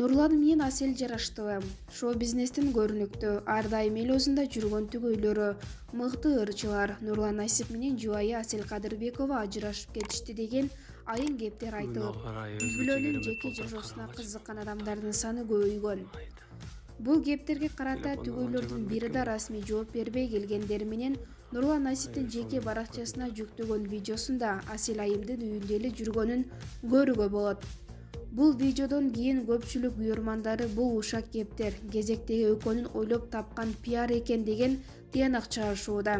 Нурлан менен Асель жараштыбы. Шоу-бизнестин көрүнүктүү, ар дайым эл өзүндө жүргөн түгөйлөрү, мыкты ырчылар. Нурлан Насип менен жубайы Асель Кадырбекова ажырашып кетишти деген айын кептер айтылып, үй-бүлөнүн жеке жашоосуна кызыккан адамдардын саны көбөйгөн. Бул кептерге карата түгөйлөрдүн бири да расмий жооп бербей келгендери менен Нурлан Насиптин жеке баракчасына жүктөгөн видеосунда Асель айымдын үйүндө эле жүргөнүн көрүүгө болот. Бул видеодон кийин көпчүлүк уйурмандары бул ушак кептер кезектеги экөөнүн ойлоп тапкан пиар экен деген тыянак чыгарышууда.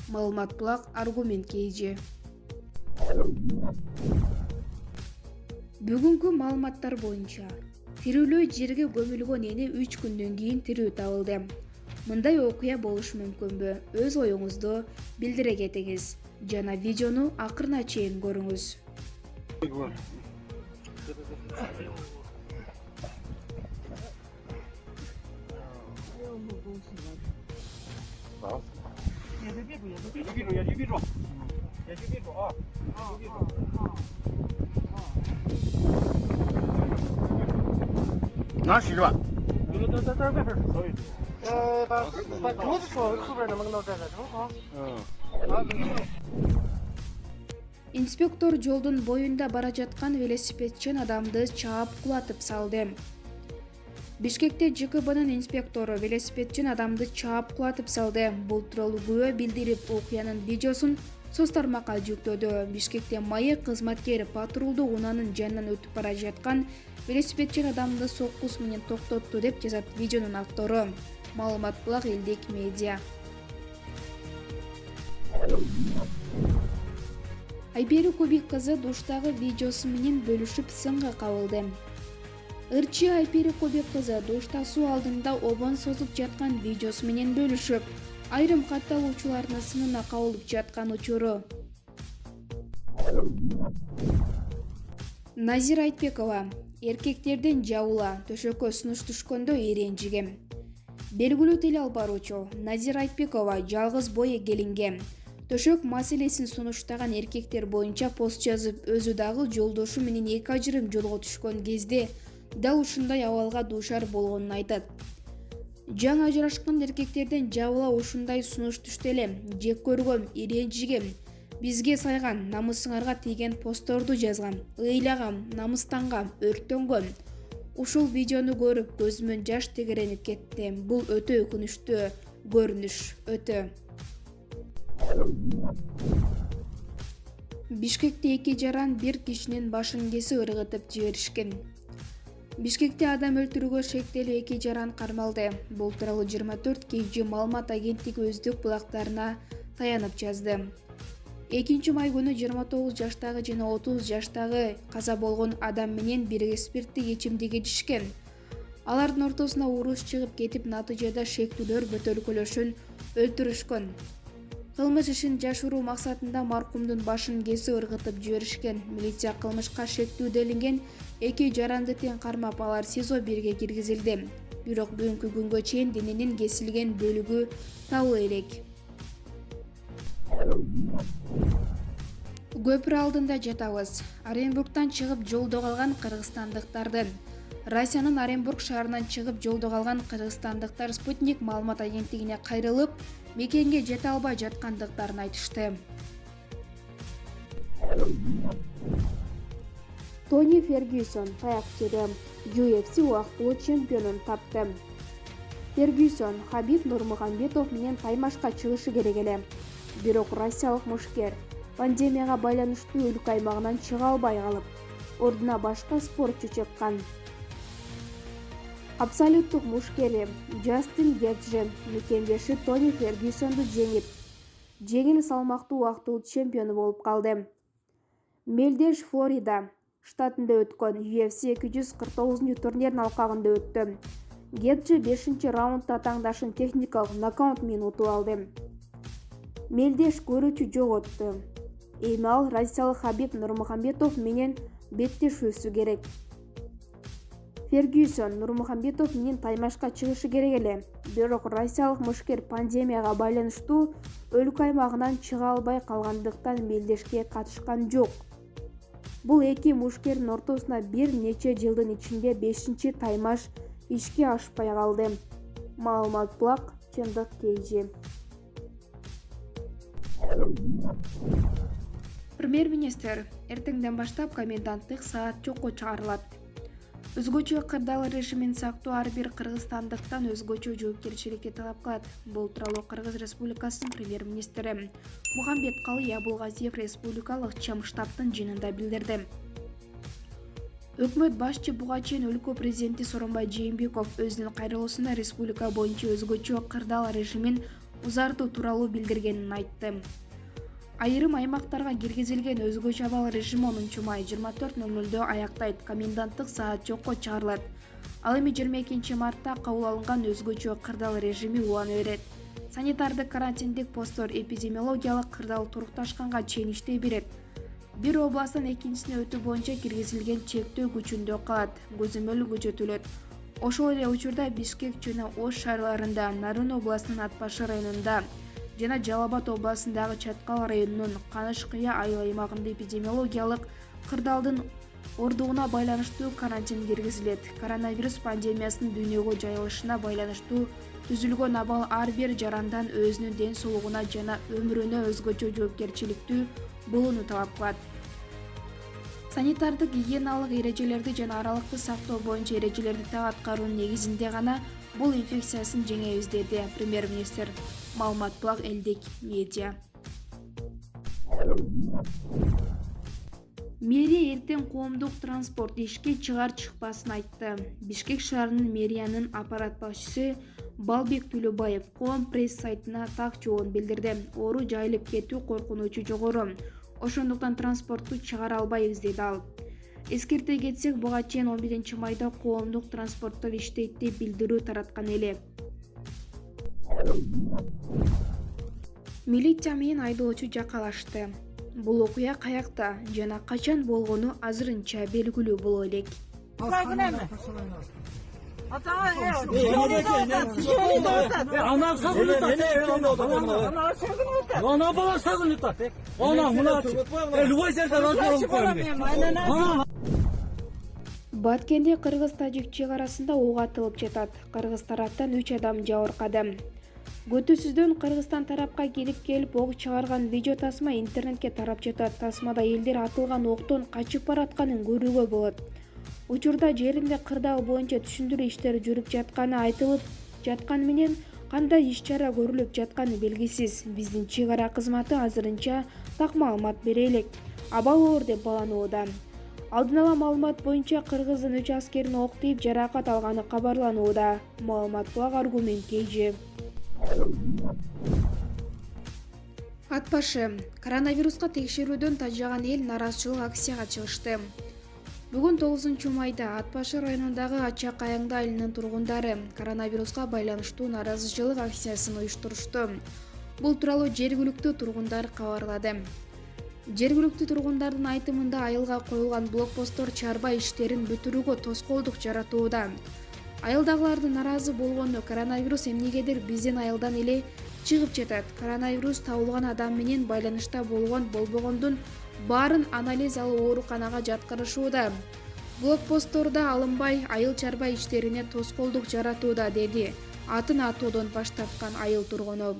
Маалымат булак Аргумент KG. Бүгүнкү маалыматтар боюнча тирүүлөй жерге көмүлгөн эне 3 күндөн кийин тирүү табылды. Мындай окуя болушу мүмкүнбү? Өз оюңузду билдире кетиңиз жана видеону акырына чейин көрүңүз. Я не вижу.拿洗是吧？在外边是所以。把桌子说后边能不能在这正好？Инспектор жолдун боюнда бара жаткан велосипедчен адамды чаап кулатып салды. Бишкекте ЖКБнын инспектору велосипедчен адамды чаап кулатып салды. Бул тууралуу күбө билдирип, окуянын видеосун соц тармакка жүктөдү. Бишкекте маек кызматкери патрулдуу унаанын жанынан өтүп бара жаткан велосипедчен адамды соккус менен токтотту деп жазат видеонун автору. Маалымат булак Элдик медиа. Айбери Кубик кызы душтагы видеосу менен бөлүшүп сынга кабылды. Ырчы Айбери Кубик кызы душта суу алдында обон созуп жаткан видеосу менен бөлүшүп, айрым катталуучулардын сынына кабылып жаткан учуру. Назира Айтбекова эркектерден жабыла, төшөккө сунуш түшкөндө иренжигем. Белгилүү тил алып баруучу Назира Айтбекова жалгыз бой келинге төшөк маселесин сунуштаган эркектер боюнча пост жазып, өзү дагы жолдошу менен эки ажырым жолго түшкөн кезде дал ушундай абалга дуушар болгонун айтат. Жаңы ажырашкан эркектерден жабыла ушундай сунуш түштү элем, жек көргөм, иренжигем, бизге сайган, намысыңарга тийген постторду жазгам, ыйлагам, намыстангам, өрттөнгөм. Ушул видеону көрүп көзүмөн жаш тегеренип кетти. Бул өтө өкүнүчтүү көрүнүш, өтө. Бишкекте эки жаран бир кишинин башын кесип ыргытып жиберишкен. Бишкекте адам өлтүрүүгө шектелүү эки жаран кармалды. Бул тууралуу 24 KG маалымат агенттиги өздүк булактарына таянып жазды. 2 май күнү 29 жаштагы жана 30 жаштагы каза болгон адам менен бирге спирттик ичимдик ичишкен. Алардын ортосуна уруш чыгып кетип, натыйжада шектүүлөр бөтөлкөлөшүн өлтүрүшкөн. Кылмыш ишин жашыруу максатында маркумдун башын кесип ыргытып жиберишкен. Милиция кылмышка шектүү делинген эки жаранды тең кармап, алар СИЗО 1ге киргизилди. Бирок бүгүнкү күнгө чейин дененин кесилген бөлүгү табыла элек. Көпүрө алдында жатабыз. Оренбургтан чыгып жолдо калган кыргызстандыктардын. Россиянын Оренбург шаарынан чыгып жолдо калган кыргызстандыктар Спутник маалымат агенттигине кайрылып, мекенге жете албай жаткандыктарын айтышты. Тони Фергюсон таякчыды. UFC убактылуу чемпионун тапты. Фергюсон Хабиб Нурмагомедов менен таймашка чыгышы керек эле. Бирок россиялык мушкер пандемияга байланыштуу өлкө аймагынан чыга албай калып, ордуна башка спортчу чыккан. Абсолюттук мушкери Джастин Гетже мекендеши Тони Фергюсонду жеңип, жеңил салмактуу убактылуу чемпиону болуп калды. Мелдеш Флорида штатында өткөн UFC 249 турниринин алкагында өттү. Гетже 5-раундда таңдашын техникалык нокаут менен утуп алды. Мелдеш көрүүчү жоготту. Эми ал россиялык Хабиб Нурмагомедов менен беттешүүсү керек. Фергюсон Нурмагомедов менен таймашка чыгышы керек эле. Бирок россиялык мушкер пандемияга байланыштуу өлкө аймагынан чыга албай калгандыктан мелдешке катышкан жок. Бул эки мушкердин ортосуна бир нече жылдын ичинде 5-чи таймаш ишке ашпай калды. Маалымат Булак, Чындык KG. Премьер-министр эртеңден баштап коменданттык саат жокко чыгарылат. Өзгөчө кырдаал режимин сактоо ар бир кыргызстандыктан өзгөчө жоопкерчиликти талап кылат. Бул тууралуу Кыргыз Республикасынын премьер-министри Мухамбеткалый Абулгазиев республикалык ЧМ штабтын жыйынында билдирди. Өкмөт башчы буга чейин өлкө президенти Сооронбай Жээнбеков өзүнүн кайрылуусунда республика боюнча өзгөчө кырдаал режимин узартуу тууралуу билдиргенин айтты. Айрым аймактарга киргизилген өзгөчө абал режими 10 май 24:00 аяктайт. Коменданттык саат жокко чыгарылат. Ал эми 22 мартта кабыл алынган өзгөчө кырдаал режими убаны берет. Санитардык карантиндик посттор эпидемиологиялык кырдаал турукташканга чейин иштей берет. Бир областтан экинчисине өтүү боюнча киргизилген чектөө күчүндө калат, көзөмөл күчөтүлөт. Ошол эле учурда Бишкек жана Ош шаарларында, Нарын областынын Ат Башы районунда жана Жалал Абад областындагы Чаткал районунун Каныш-Кыя айыл аймагында эпидемиологиялык кырдаалдын ордугуна байланыштуу карантин киргизилет. Коронавирус пандемиясынын дүйнөгө жайылышына байланыштуу түзүлгөн абал ар бир жарандан өзүнүн ден соолугуна жана өмүрүнө өзгөчө жоопкерчиликтүү болууну талап кылат. Санитардык гигиеналык эрежелерди жана аралыкты сактоо боюнча эрежелерди так аткаруунун негизинде гана бул инфекциясын жеңебиз деди премьер-министр. Маалымат Булак, Элдик медиа. Мэрия эртең коомдук транспорт ишке чыгар-чыкпасын айтты. Бишкек шаарынын мэриянын аппарат башчысы Балбек Төлөбаев коом пресс сайтына так жообун билдирди. Оору жайылып кетүү коркунучу жогору. Ошондуктан транспортту чыгара албайбыз деди ал. Эскерте кетсек, буга чейин 11 майда коомдук транспорттор иштейт деп билдирүү тараткан эле. Милиция менен айдоочу жакалашты. Бул окуя каякта жана качан болгону азырынча белгилүү боло элек. Баткенде кыргыз-тажик чек арасында ок атылып жатат. Кыргыз тараптан 3 адам жабыркады. Көтүсүздөн Кыргызстан тарапка келип ок чыгарган видео тасма интернетке тарап жатат. Тасмада элдер атылган октон качып баратканын көрүүгө болот. Учурда жеринде кырдаал боюнча түшүндүрүү иштери жүрүп жатканы айтылып жатканы менен кандай иш-чара көрүлүп жатканы белгисиз. Биздин чек ара кызматы азырынча так маалымат бере элек. Абал оор деп бааланууда. Алдын ала маалымат боюнча кыргыздын 3 аскерин ок тийип жаракат алганы кабарланууда. Маалымат Булак, Аргумент KG. Ат Башы. Коронавируска текшерүүдөн тажаган эл нараазачылык акцияга чыгышты. Бүгүн 9 майда Ат Башы районундагы Ача Каяңды айылынын тургундары коронавируска байланыштуу нараазачылык акциясын уюштурушту. Бул тууралуу жергиликтүү тургундар кабарлады. Жергиликтүү тургундардын айтымында айылга коюлган блокпосттор чарба иштерин бүтүрүүгө тоскоолдук жаратууда. Айылдагылардын нараазы болгону коронавирус эмнегедир биздин айылдан эле чыгып жатат. Коронавирус табылган адам менен байланышта болгон болбогондун баарын анализ алып ооруканага жаткырышууда. Блокпосттордо алынбай айыл чарба иштерине тоскоолдук жаратууда, деди атын атоодон баш тарткан айыл тургуну.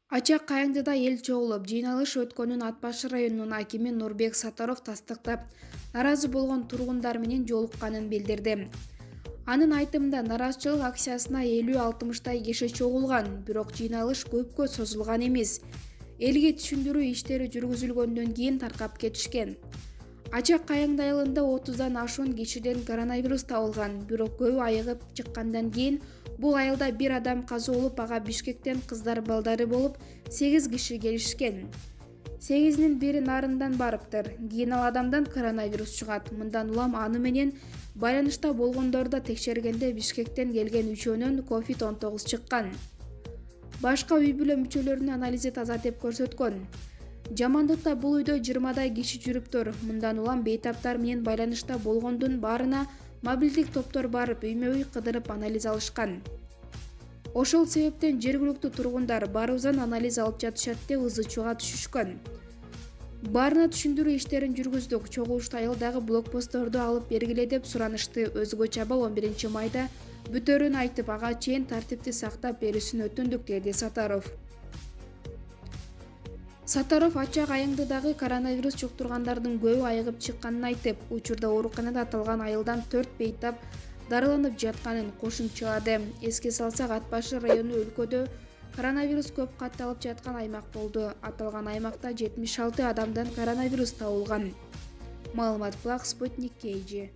Ача Каяңдыда эл чогулуп жыйналыш өткөнүн Ат Башы районунун акими Нурбек Сатаров тастыктап, нараазы болгон тургундар менен жолукканын билдирди. Анын айтымында нараазачылык акциясына 50-60 киши чогулган, бирок жыйналыш көпкө созулган эмес. Элге түшүндүрүү иштери жүргүзүлгөндөн кийин таркап кетишкен. Ача Каяңды айылында 30дан ашуун кишиден коронавирус табылган, бирок көбү айыгып чыккандан кийин бул айылда бир адам каза болуп, ага Бишкектен кыздар балдары болуп 8 киши келишкен. 8-нин бири Нарындан барыптыр. Кийин ал адамдан коронавирус чыгат. Мындан улам аны менен байланышта болгондорду текшергенде Бишкектен келген 3өөнөн COVID-19 чыккан. Башка үй бүлө мүчөлөрүнүн анализи таза деп көрсөткөн. Жамандыкта бул үйдө 20дай киши жүрүптүр. Мындан улам бейтаптар менен байланышта болгондун баарына мобилдик топтор барып, үймө-үй кыдырып анализ алышкан. Ошол себептен жергиликтүү тургундар баарыбыздан анализ алып жатышат деп ызы чууга түшүшкөн. Баарына түшүндүрүү иштерин жүргүздүк. Чогулушту айылдагы блокпостторду алып бергиле деп суранышты. Өзгө чабал 11 майда бүтөрүн айтып, ага чейин тартипти сактап берүүсүн өтүндүк, деди Сатаров. Сатаров ачак айыңдыдагы коронавирус жуктургандардын көбү айыгып чыкканын айтып, учурда ооруканада аталган айылдан 4 бейтап дарыланып жатканын кошумчалады. Эске салсак, Ат башы району өлкөдө коронавирус көп катталып жаткан аймак болду. Аталган аймакта 76 адамдан коронавирус табылган. Маалымат Плак, Спутник, KG.